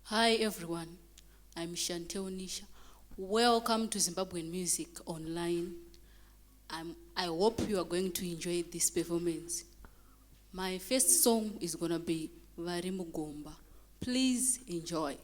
Hi everyone, I'm Shantel. Welcome to Zimbabwean Music Online. I hope you are going to enjoy this performance. My first song is gonna be Vari Mugomba. Please enjoy.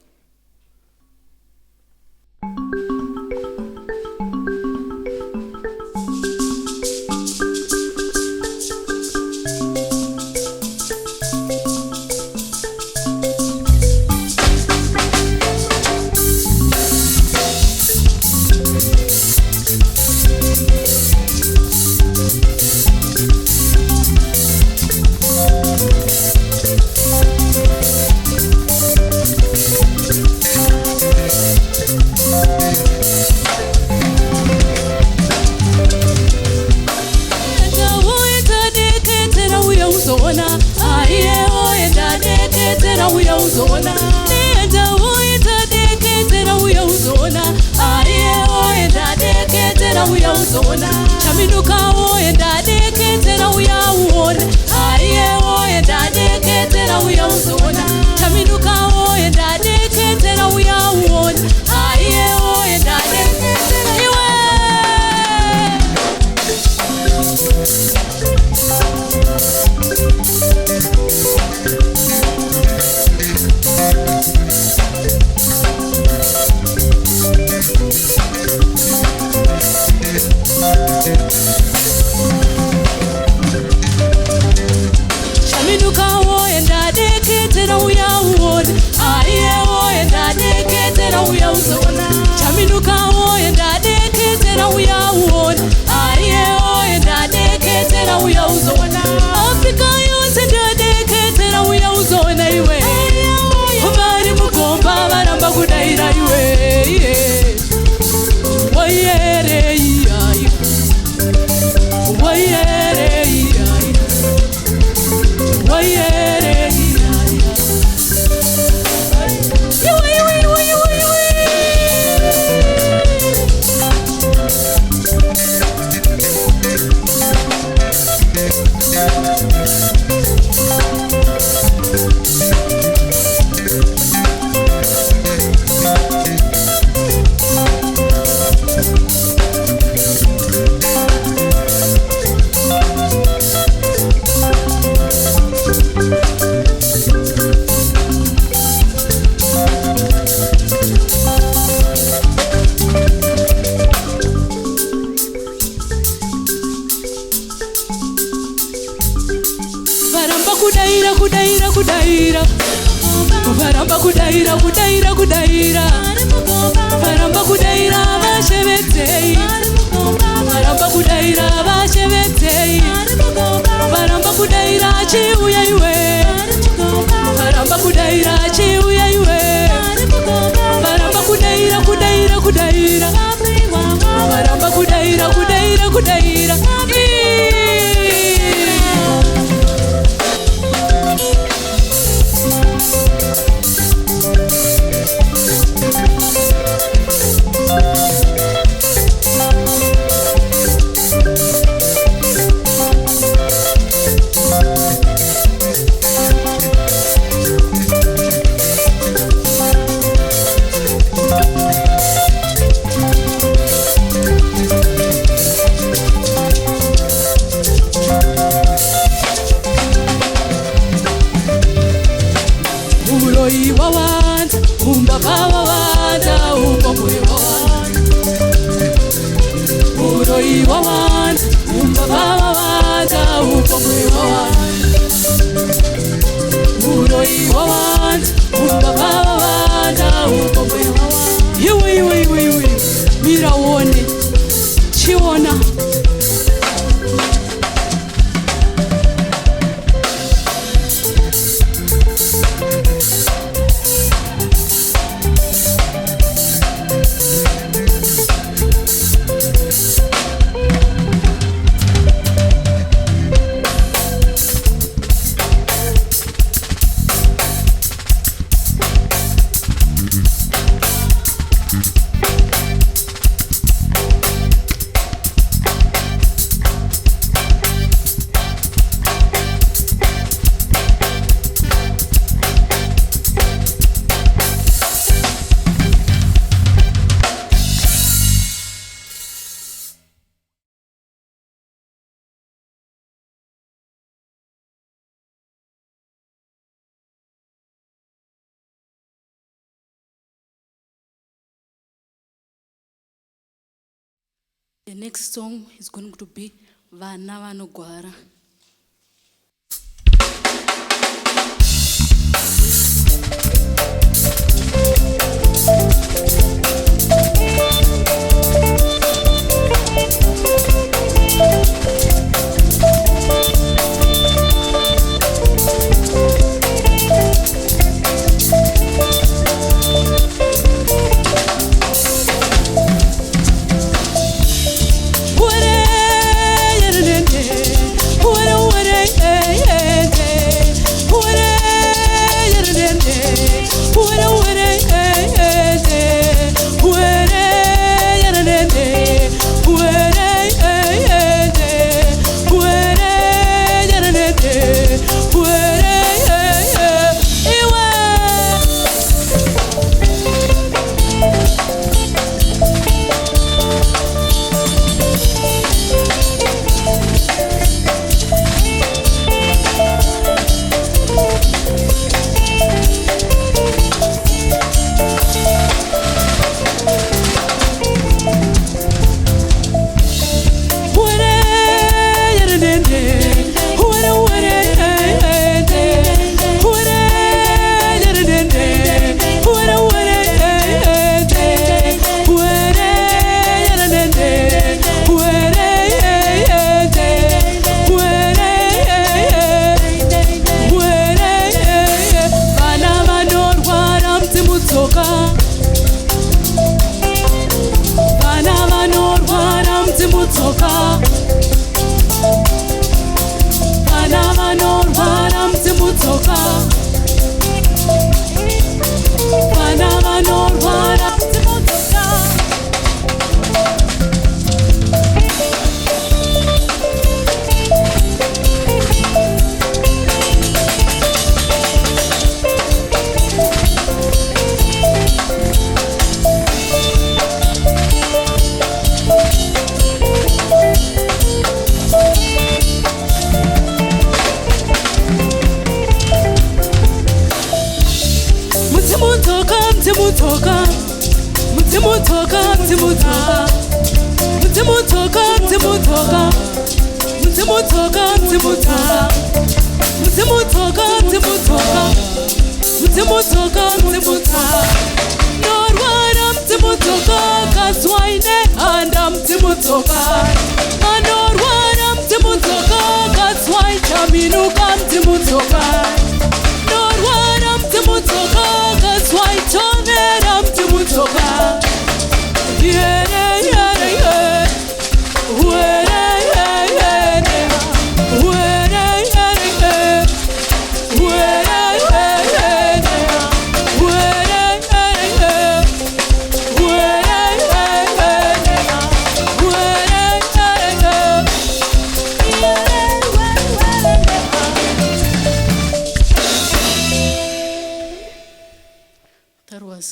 The next song is going to be Vana Vanogwara.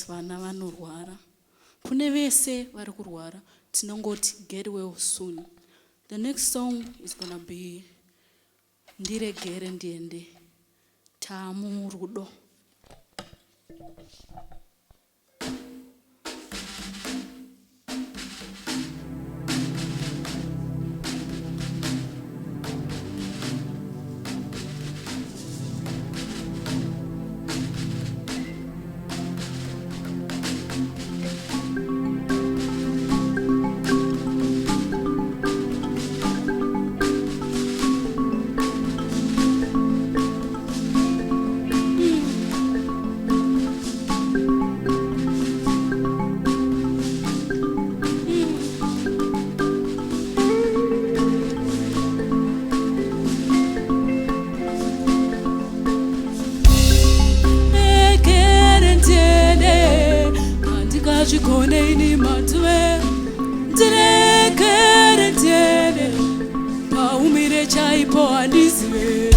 Vana vanorwara. Kune vese vari kurwara, tinongoti get well soon. The next song is gonna be Ndiregere Ndiende Tamu Rudo. Chikoneni matwe Ndiregere ndiende paumire chaipo handizive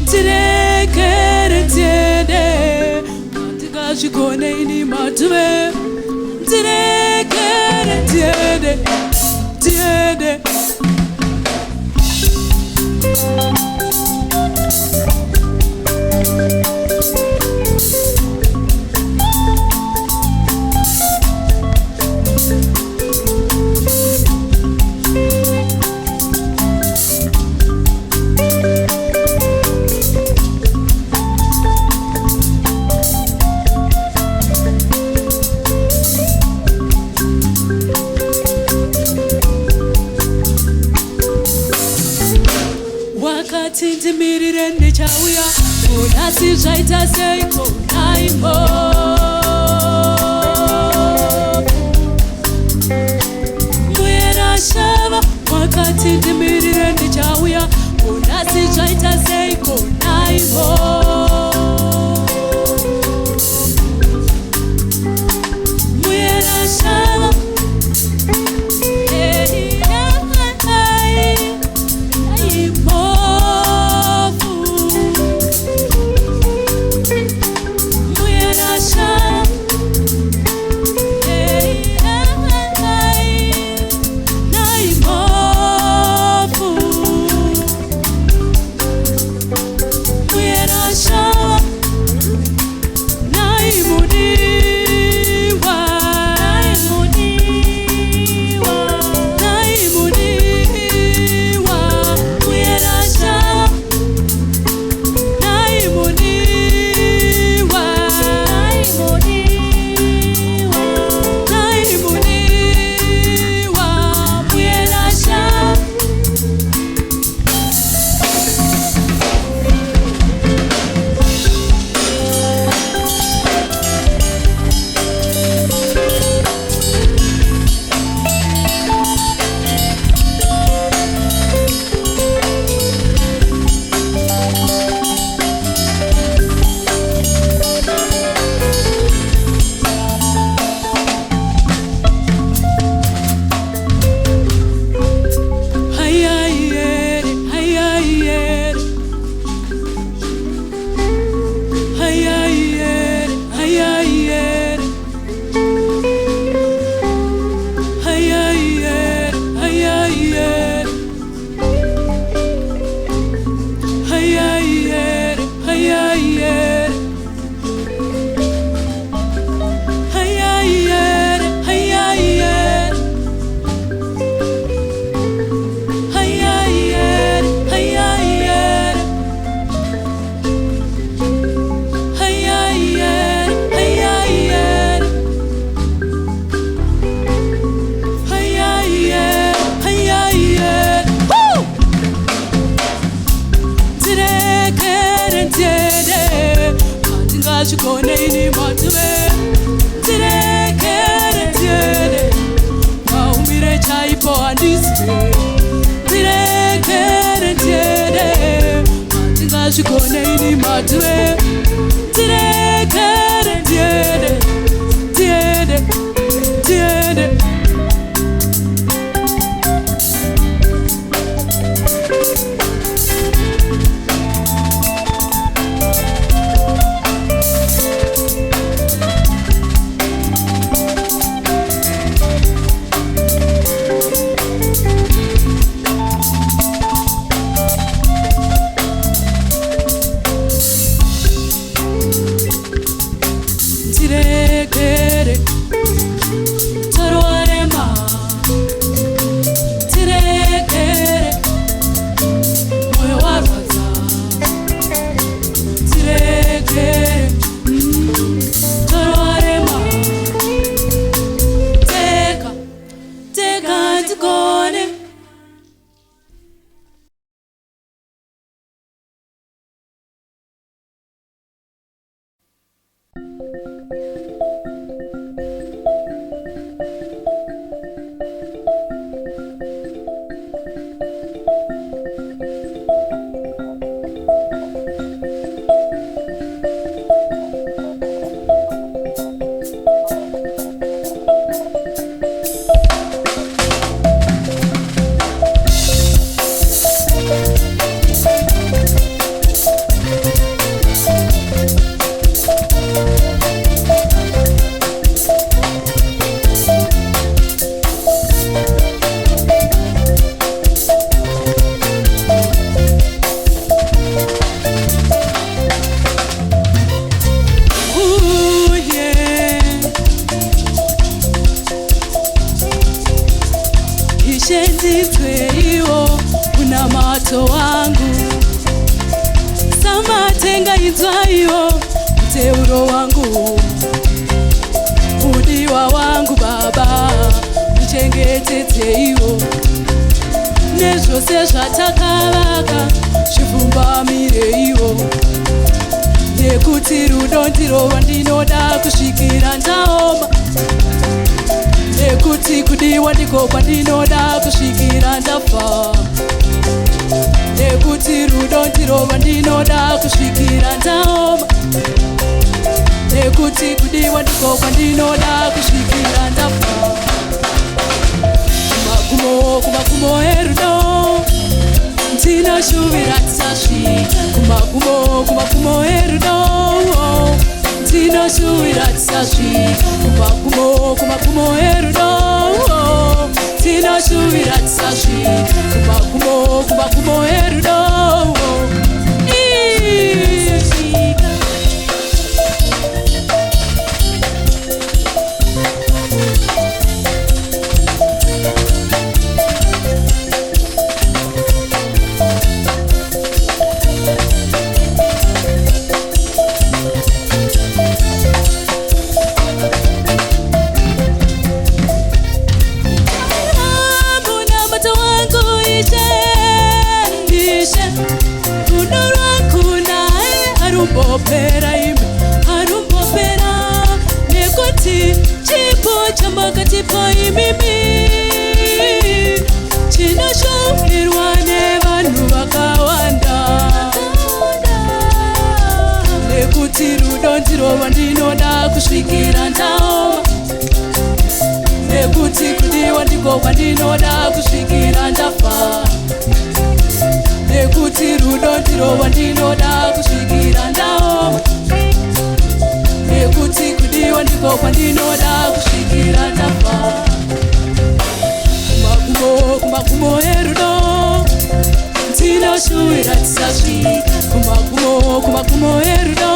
Ndiregere ndiende Andika chikoneni matwe Ndiregere ndiende Ndiende wakati ndimirire ndichauya kunasi zvaita seiko naimo muyera shava wakati ndimirire ndichauya kunasi zvaita seiko naimo muyera shava moto wangu, samatenga inzwayo mteuro wangu, mudiwa wangu Baba uchengetete iwo nezvose zvatakavaka nekuti rudo ndiro rwandinoda kusvikira ndaoma, nekuti kudiwa ndiko kwandinoda kusvikira ndafa, nekuti rudo ndiro rwandinoda kusvikira ndaoma, nekuti kudiwa ndiko kwandinoda kusvikira ndafa. Kumagumo erudo ndinoshuvira tisasvika, kumagumo erudo ndinoshuvira tisasvika, kumagumo erudo ndinoshuvira tisasvika, kumagumo erudo. Harumbopera nekuti chipo chamakatipa imimi chinoshuvirwa nevanhu vakawanda, nekuti rudo ndiro rwandinoda kusvikira ndaoma, nekuti kudiwa ndiko kwandinoda kusvikira ndafa, nekuti rudo ndiro rwandinoda kusvikira ndaoma, nekuti kudiwa ndiko kwandinoda kusvikira ndafa. Kumagumo erudo ndinoshuvira tisasvika, kumagumo erudo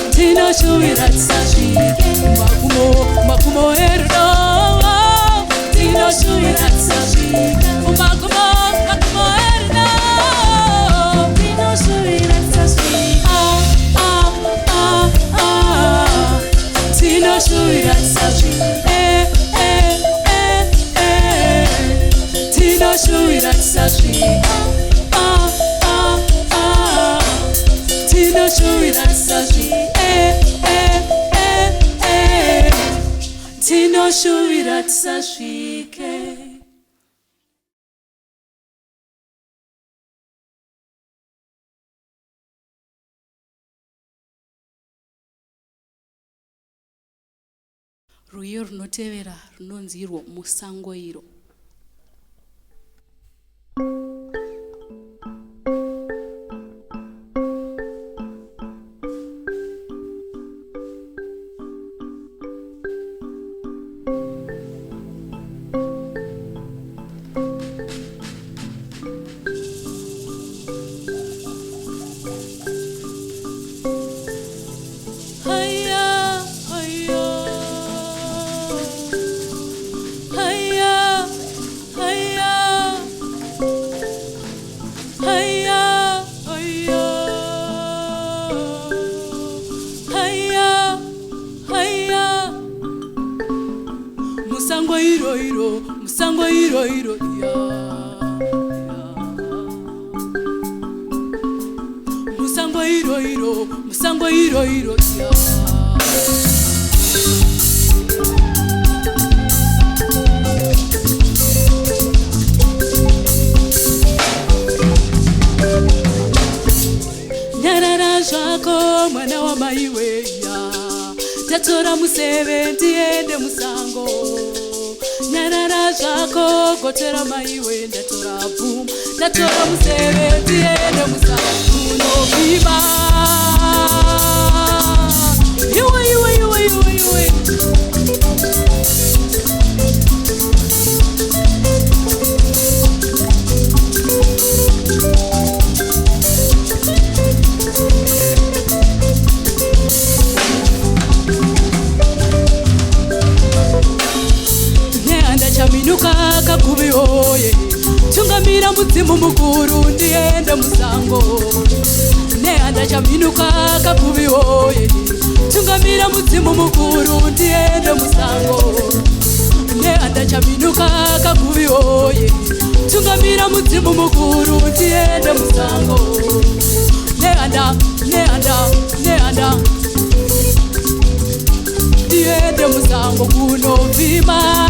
ndinoshuvira tisasvika, kumagumo erudo ndinoshuvira tisasvika, kumagumo erudo ndinoshuvira tisasvika, ndinoshuvira tisasvika, ndinoshuvira tisasvika, ndinoshuvira tisasvika, ndinoshuvira tisasvike. Rwiyo runotevera runonzi irwo musango iro. Musango iro ya, musango iro ya. Nyarara zvako mwana wa maiwe ya, tatora museve ndiende musango. Nyarara zvako gotera maiwe ndatora boom, ndatora museve ndiende musango unopima. Iwe chaminuka kakuvihoye tungamira mudzimu mukuru ndiende musango. Nehanda chaminuka kakuvihoye tungamira mudzimu mukuru ndiende musango. Nehanda chaminuka kakuvihoye tungamira mudzimu mukuru ndiende musango. Nehanda mutima.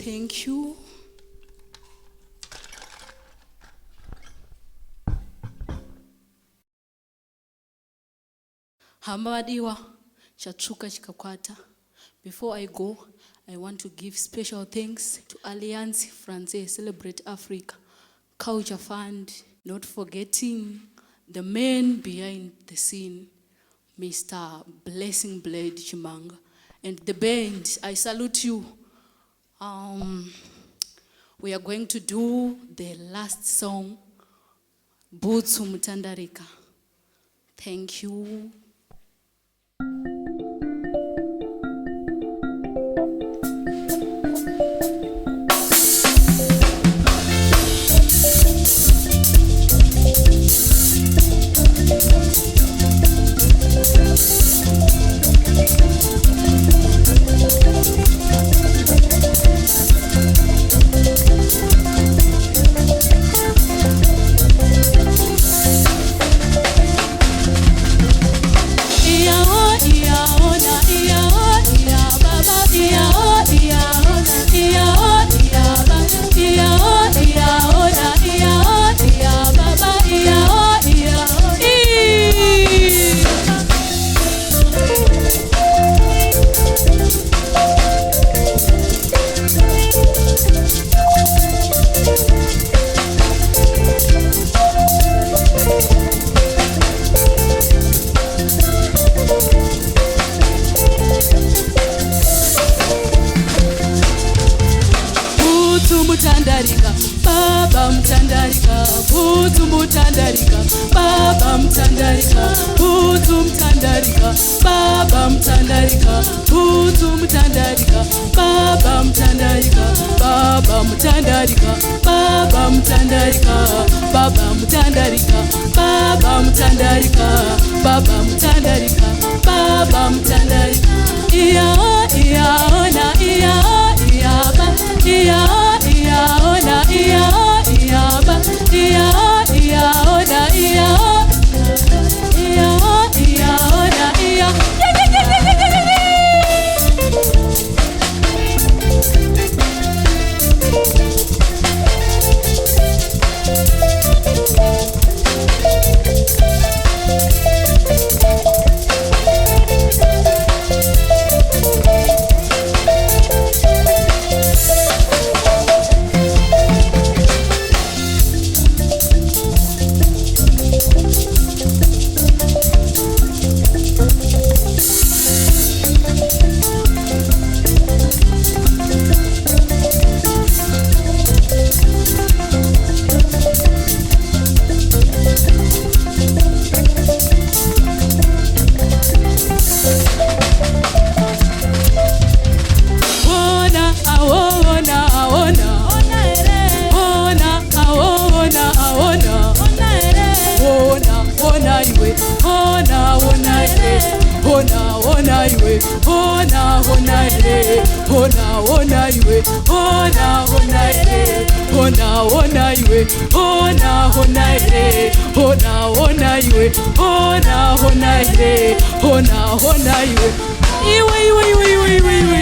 Thank you. Hambadiwa chachuka chikakwata. Before I go, I want to give special thanks to Alliance Française Celebrate Africa, Culture Fund, not forgetting the man behind the scene, Mr. Blessing Blade Chimanga, and the band. I salute you. We are going to do the last song, Butsu Mutandarika. Thank you. Baba mtandarika, Butsu mtandarika, Baba mtandarika, Butsu mtandarika, Baba mtandarika, Butsu mtandarika, Baba mtandarika, Baba mtandarika, Baba mtandarika, Baba mtandarika, Baba mtandarika, Baba mtandarika, Baba mtandarika. Iya iya ona iya iya ba iya iya ona iya iya ba iya iya ona iya iya iya ona iya. hona ire, hona hona iwe, hona hona ire, hona hona iwe, hona hona ire, hona hona iwe, hona hona ire, hona hona iwe, iwe iwe iwe iwe iwe iwe.